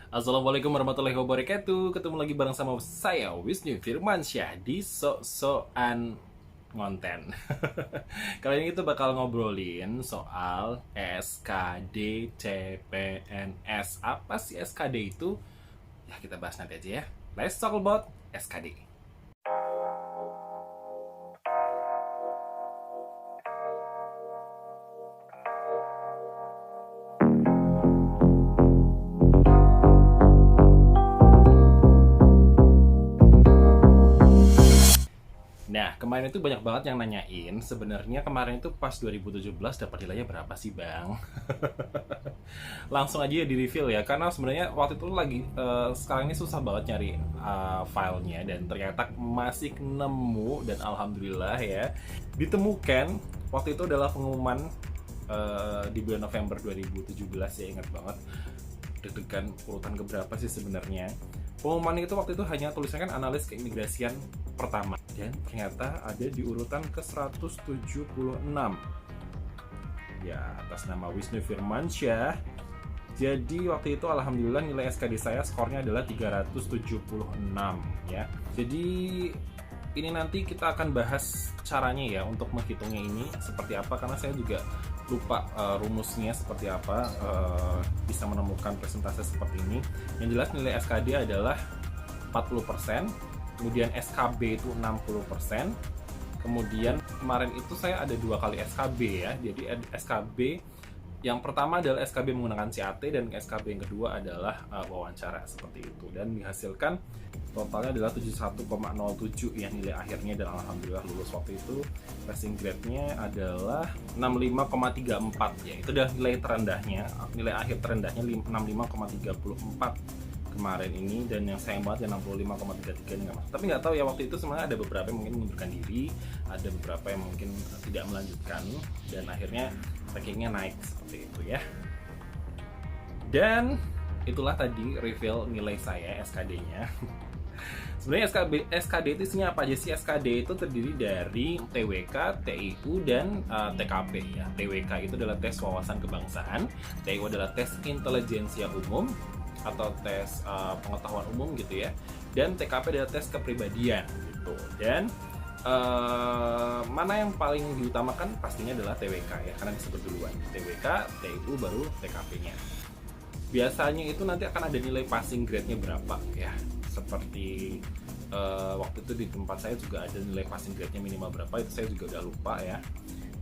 Assalamualaikum warahmatullahi wabarakatuh. Ketemu lagi bareng sama saya Wisnu Firmansyah di Sok-Sokan Ngonten. Kali ini kita bakal ngobrolin soal SKD CPNS. Apa sih SKD itu? Ya kita bahas nanti aja ya. Let's talk about SKD. Nah, kemarin itu banyak banget yang nanyain, sebenarnya kemarin itu pas 2017 dapat nilainya berapa sih, Bang? Langsung aja ya di reveal ya, karena sebenarnya waktu itu lagi sekarang ini susah banget nyari filenya dan ternyata masih nemu dan alhamdulillah ya ditemukan. Waktu itu adalah pengumuman di bulan November 2017 ya, ingat banget. Deg-degan urutan keberapa sih sebenarnya. Pengumuman itu waktu itu hanya tulisannya kan analis keimigrasian pertama dan ternyata ada di urutan ke 176 ya atas nama Wisnu Firmansyah. Jadi waktu itu alhamdulillah nilai SKD saya skornya adalah 376 ya. Jadi ini nanti kita akan bahas caranya ya untuk menghitungnya ini seperti apa, karena saya juga lupa rumusnya seperti apa bisa menemukan presentase seperti ini. Yang jelas nilai SKD adalah 40%, kemudian SKB itu 60%, kemudian kemarin itu saya ada 2 kali SKB ya. Jadi SKB yang pertama adalah SKB menggunakan CAT dan SKB yang kedua adalah wawancara seperti itu, dan dihasilkan totalnya adalah 71,07 ya nilai akhirnya, dan alhamdulillah lulus waktu itu. Passing grade-nya adalah 65,34 ya, itu adalah nilai terendahnya, nilai akhir terendahnya 65,34 kemarin ini, dan yang sayang banget ya 65,33 ini nggak masuk. Tapi nggak tahu ya, waktu itu sebenarnya ada beberapa yang mungkin mengundurkan diri, ada beberapa yang mungkin tidak melanjutkan, dan akhirnya rankingnya naik seperti itu ya. Dan itulah tadi reveal nilai saya SKD-nya. Sebenarnya SKD itu isinya apa aja sih? SKD itu terdiri dari TWK, TIU, dan TKP ya. TWK itu adalah tes wawasan kebangsaan, TIU adalah tes intelijensia umum atau tes pengetahuan umum gitu ya, dan TKP adalah tes kepribadian gitu. Dan mana yang paling diutamakan pastinya adalah TWK ya, karena disebut duluan. TWK, TIU, baru TKP-nya. Biasanya itu nanti akan ada nilai passing grade-nya berapa ya. Seperti waktu itu di tempat saya juga ada nilai passing grade-nya minimal berapa, itu saya juga udah lupa ya.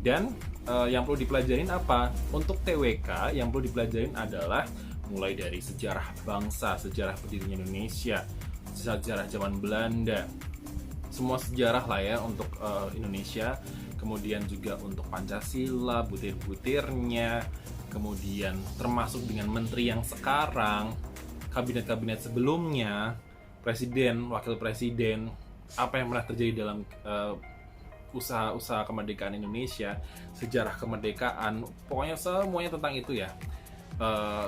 Dan yang perlu dipelajarin apa? Untuk TWK yang perlu dipelajarin adalah mulai dari sejarah bangsa, sejarah berdirinya Indonesia, sejarah zaman Belanda, semua sejarah lah ya untuk Indonesia, kemudian juga untuk Pancasila, butir-butirnya, kemudian termasuk dengan menteri yang sekarang, kabinet-kabinet sebelumnya, presiden, wakil presiden, apa yang pernah terjadi dalam usaha-usaha kemerdekaan Indonesia, sejarah kemerdekaan, pokoknya semuanya tentang itu ya.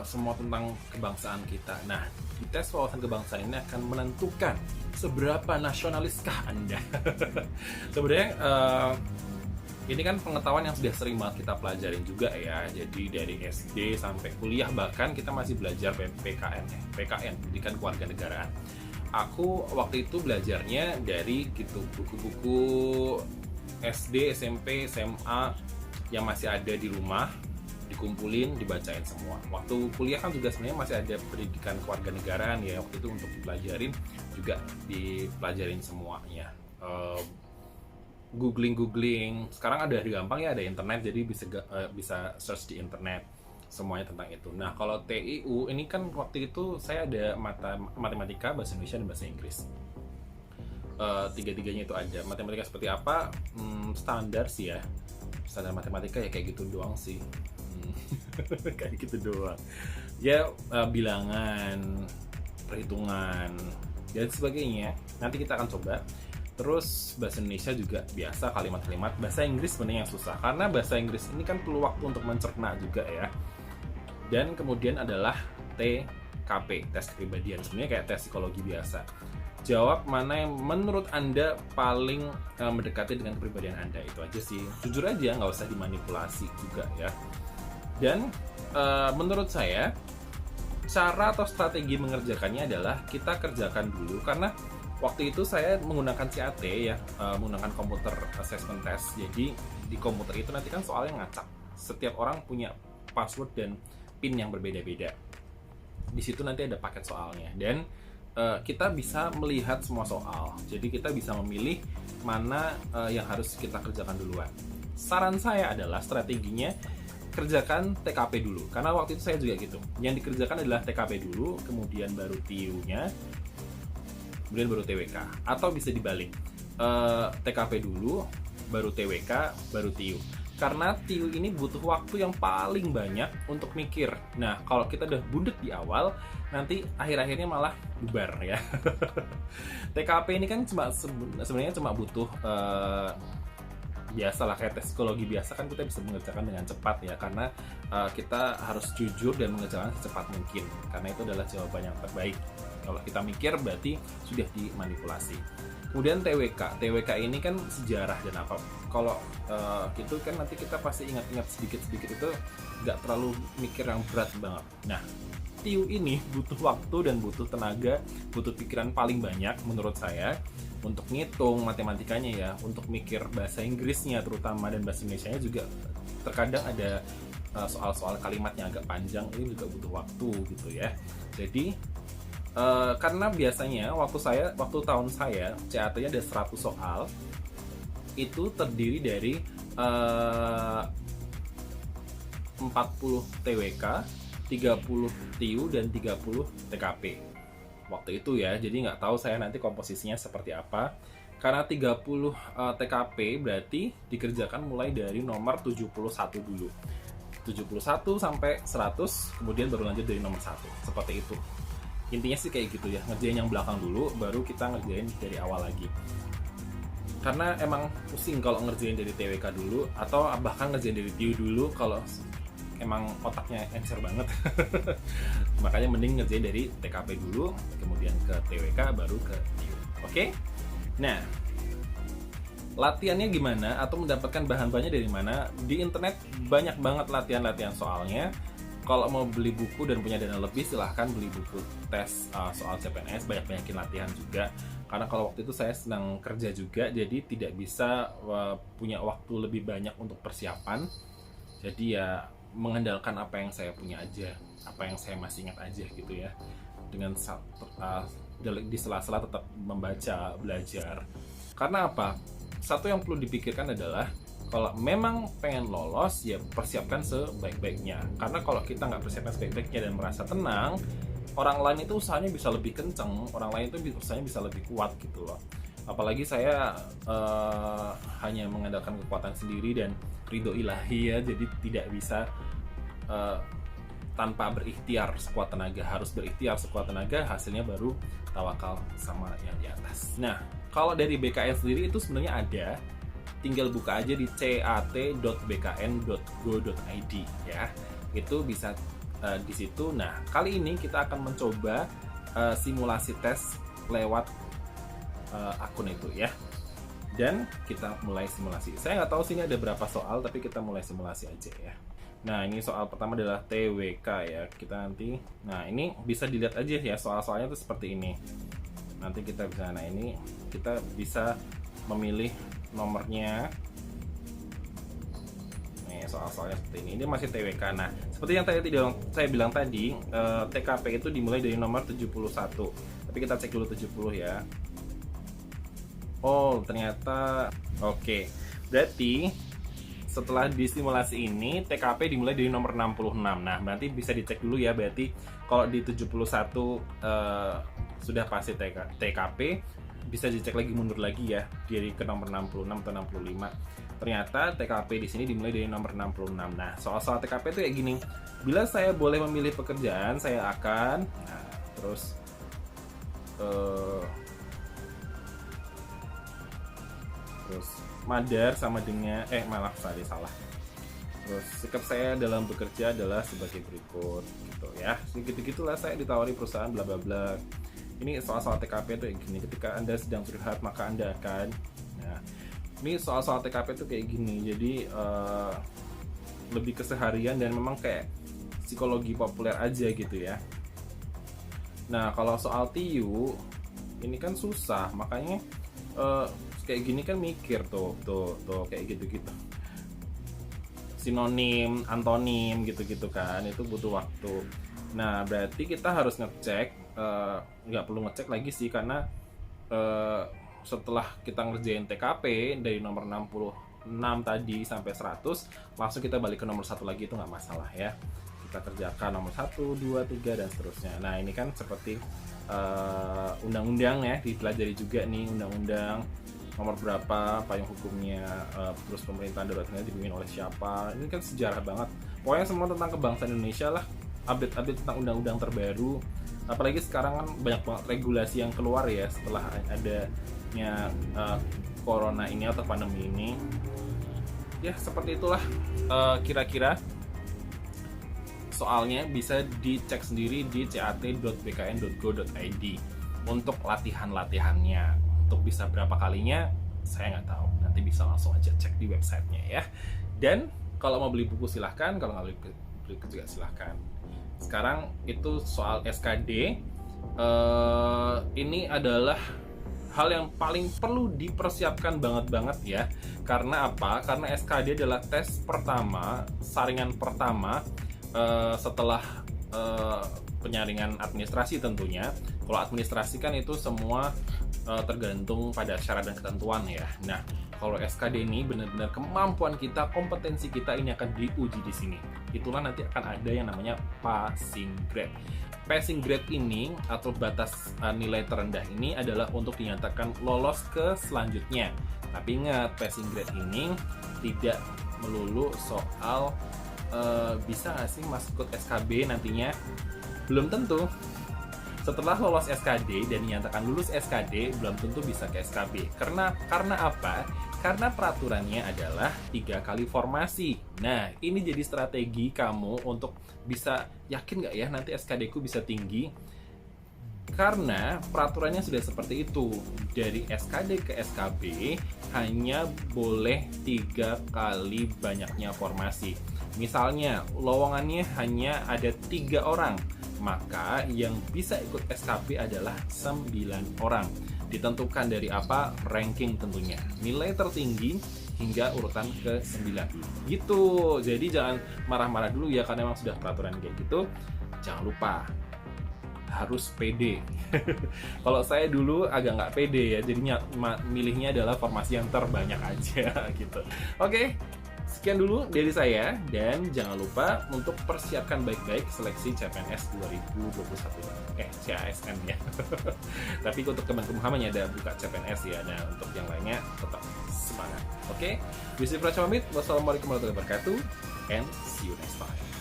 Semua tentang kebangsaan kita. Nah, di tes wawasan kebangsaan ini akan menentukan seberapa nasionaliskah Anda. Sebenarnya ini kan pengetahuan yang sudah sering banget kita pelajarin juga ya. Jadi dari SD sampai kuliah bahkan kita masih belajar PKN, Pendidikan Kewarganegaraan. Aku waktu itu belajarnya dari gitu buku-buku SD, SMP, SMA yang masih ada di rumah, dikumpulin, dibacain semua. Waktu kuliah kan juga sebenarnya masih ada pendidikan kewarganegaraan ya, waktu itu untuk dipelajarin juga dipelajarin semuanya. Googling, sekarang ada gampang ya, ada internet, jadi bisa search di internet semuanya tentang itu. Nah, kalau TIU ini kan waktu itu saya ada matematika, bahasa Indonesia, dan bahasa Inggris. Tiga-tiganya itu ada. Matematika seperti apa? Standar sih ya, standar matematika ya kayak gitu doang sih. Kayak gitu doang ya, bilangan, perhitungan, dan sebagainya. Nanti kita akan coba. Terus bahasa Indonesia juga biasa, kalimat-kalimat. Bahasa Inggris sebenarnya yang susah, karena bahasa Inggris ini kan perlu waktu untuk mencerna juga ya. Dan kemudian adalah TKP, tes kepribadian, sebenarnya kayak tes psikologi biasa. Jawab mana yang menurut Anda paling mendekati dengan kepribadian Anda, itu aja sih. Jujur aja, nggak usah dimanipulasi juga ya. Dan menurut saya cara atau strategi mengerjakannya adalah kita kerjakan dulu, karena waktu itu saya menggunakan CAT ya, menggunakan komputer assessment test. Jadi di komputer itu nanti kan soalnya ngacak, setiap orang punya password dan pin yang berbeda-beda. Di situ nanti ada paket soalnya, dan kita bisa melihat semua soal. Jadi kita bisa memilih mana yang harus kita kerjakan duluan. Saran saya adalah strateginya kerjakan TKP dulu, karena waktu itu saya juga gitu. Yang dikerjakan adalah TKP dulu, kemudian baru TIU-nya, kemudian baru TWK. Atau bisa dibalik, TKP dulu, baru TWK, baru TIU. Karena TIU ini butuh waktu yang paling banyak untuk mikir. Nah, kalau kita udah bundet di awal, nanti akhir-akhirnya malah bubar ya. TKP ini kan sebenarnya cuma butuh biasa lah, kayak tes psikologi biasa kan kita bisa mengerjakan dengan cepat ya, karena kita harus jujur dan mengerjakan secepat mungkin, karena itu adalah jawaban yang terbaik. Kalau kita mikir berarti sudah dimanipulasi. Kemudian TWK ini kan sejarah dan apa. Kalau gitu kan nanti kita pasti ingat-ingat sedikit-sedikit, itu nggak terlalu mikir yang berat banget. Nah, TIU ini butuh waktu dan butuh tenaga, butuh pikiran paling banyak menurut saya, untuk ngitung matematikanya ya, untuk mikir bahasa Inggrisnya terutama, dan bahasa Indonesianya juga terkadang ada soal-soal kalimat yang agak panjang, ini juga butuh waktu gitu ya. Jadi karena biasanya waktu tahun saya CAT-nya ada 100 soal, itu terdiri dari 40 TWK, 30 TIU, dan 30 TKP waktu itu ya. Jadi nggak tahu saya nanti komposisinya seperti apa, karena 30 TKP berarti dikerjakan mulai dari nomor 71 dulu, 71 sampai 100, kemudian baru lanjut dari nomor 1, seperti itu intinya sih, kayak gitu ya. Ngerjain yang belakang dulu, baru kita ngerjain dari awal lagi, karena emang pusing kalau ngerjain dari TWK dulu, atau bahkan ngerjain dari TIU dulu kalau emang otaknya encer banget. Makanya mending ngerjain dari TKP dulu, kemudian ke TWK, baru ke TIU. Oke? Nah, latihannya gimana atau mendapatkan bahan-bahannya dari mana? Di internet banyak banget latihan-latihan soalnya. Kalau mau beli buku dan punya dana lebih, silahkan beli buku tes soal CPNS, banyak-banyakin latihan juga. Karena kalau waktu itu saya sedang kerja juga, jadi tidak bisa punya waktu lebih banyak untuk persiapan. Jadi ya mengandalkan apa yang saya punya aja, apa yang saya masih ingat aja gitu ya. Dengan di sela-sela tetap membaca, belajar. Karena apa? Satu yang perlu dipikirkan adalah, kalau memang pengen lolos, ya persiapkan sebaik-baiknya. Karena kalau kita nggak persiapkan sebaik-baiknya dan merasa tenang, orang lain itu usahanya bisa lebih kenceng, orang lain itu usahanya bisa lebih kuat gitu loh. Apalagi saya hanya mengandalkan kekuatan sendiri dan ridho ilahi ya, jadi tidak bisa tanpa berikhtiar sekuat tenaga, harus berikhtiar sekuat tenaga, hasilnya baru tawakal sama yang di atas. Nah, kalau dari BKN sendiri itu sebenarnya ada, tinggal buka aja di cat.bkn.go.id ya, itu bisa di situ. Nah, kali ini kita akan mencoba simulasi tes lewat akun itu ya, dan kita mulai simulasi. Saya nggak tahu sini ada berapa soal, tapi kita mulai simulasi aja ya. Nah, ini soal pertama adalah TWK ya, kita nanti, nah ini bisa dilihat aja ya, soal-soalnya tuh seperti ini. Nanti kita bisa, nah ini kita bisa memilih nomornya. Nih soal-soalnya seperti ini masih TWK. Nah, seperti yang saya bilang tadi, TKP itu dimulai dari nomor 71, tapi kita cek dulu 70 ya. Oh, ternyata oke. Berarti setelah disimulasi ini, TKP dimulai dari nomor 66. Nah, berarti bisa dicek dulu ya. Berarti kalau di 71 sudah pasti TKP, bisa dicek lagi, mundur lagi ya, dari ke nomor 66 atau 65. Ternyata TKP di sini dimulai dari nomor 66. Nah, soal-soal TKP itu kayak gini. Bila saya boleh memilih pekerjaan, saya akan, nah, terus madar sama dengan salah. Terus sikap saya dalam bekerja adalah sebagai berikut gitu ya. Segitu-gitulah saya ditawari perusahaan bla bla bla. Ini soal-soal TKP itu kayak gini. Ketika Anda sedang curhat, maka Anda akan, nah, ini soal-soal TKP itu kayak gini. Jadi lebih keseharian dan memang kayak psikologi populer aja gitu ya. Nah, kalau soal TIU ini kan susah, makanya kayak gini kan mikir tuh kayak gitu-gitu. Sinonim, antonim gitu-gitu kan, itu butuh waktu. Nah, berarti kita harus ngecek, nggak perlu ngecek lagi sih, karena setelah kita ngerjain TKP dari nomor 66 tadi sampai 100, langsung kita balik ke nomor 1 lagi, itu nggak masalah ya. Kita kerjakan nomor 1, 2, 3 dan seterusnya. Nah, ini kan seperti undang-undang ya, dipelajari juga nih undang-undang nomor berapa, payung hukumnya, terus pemerintahan daruratnya dipimpin oleh siapa. Ini kan sejarah banget. Pokoknya semua tentang kebangsaan Indonesia lah, update-update tentang undang-undang terbaru. Apalagi sekarang kan banyak banget regulasi yang keluar ya setelah adanya corona ini atau pandemi ini. Ya seperti itulah kira-kira. Soalnya bisa dicek sendiri di cat.bkn.go.id untuk latihan-latihannya. Untuk bisa berapa kalinya saya nggak tahu, nanti bisa langsung aja cek di websitenya ya. Dan kalau mau beli buku silahkan, kalau nggak beli juga silahkan. Sekarang itu soal SKD, ini adalah hal yang paling perlu dipersiapkan banget ya. Karena apa? Karena SKD adalah tes pertama, saringan pertama setelah penyaringan administrasi tentunya. Kalau administrasi kan itu semua tergantung pada syarat dan ketentuan ya. Nah, kalau SKD ini benar-benar kemampuan kita, kompetensi kita ini akan diuji di sini. Itulah nanti akan ada yang namanya passing grade. Passing grade ini atau batas nilai terendah ini adalah untuk dinyatakan lolos ke selanjutnya. Tapi ingat, passing grade ini tidak melulu soal bisa nggak sih masuk SKB nantinya. Belum tentu. Setelah lolos SKD dan dinyatakan lulus SKD, belum tentu bisa ke SKB. Karena apa? Karena peraturannya adalah 3 kali formasi. Nah, ini jadi strategi kamu untuk bisa yakin nggak ya nanti SKD ku bisa tinggi. Karena peraturannya sudah seperti itu. Dari SKD ke SKB hanya boleh 3 kali banyaknya formasi. Misalnya, lowongannya hanya ada 3 orang, maka yang bisa ikut SKB adalah 9 orang. Ditentukan dari apa? Ranking tentunya. Nilai tertinggi hingga urutan ke-9. Gitu. Jadi jangan marah-marah dulu ya, karena memang sudah peraturan kayak gitu. Jangan lupa, harus pede. Kalau saya dulu agak nggak pede ya, jadinya milihnya adalah formasi yang terbanyak aja gitu. Oke. Sekian dulu dari saya, dan jangan lupa untuk persiapkan baik-baik seleksi CPNS 2021. CASN ya. Tapi untuk Kemenkumham hanya ada buka CPNS ya. Nah, untuk yang lainnya tetap semangat. Oke, Yusuf Raja pamit. Wassalamualaikum warahmatullahi wabarakatuh, and see you next time.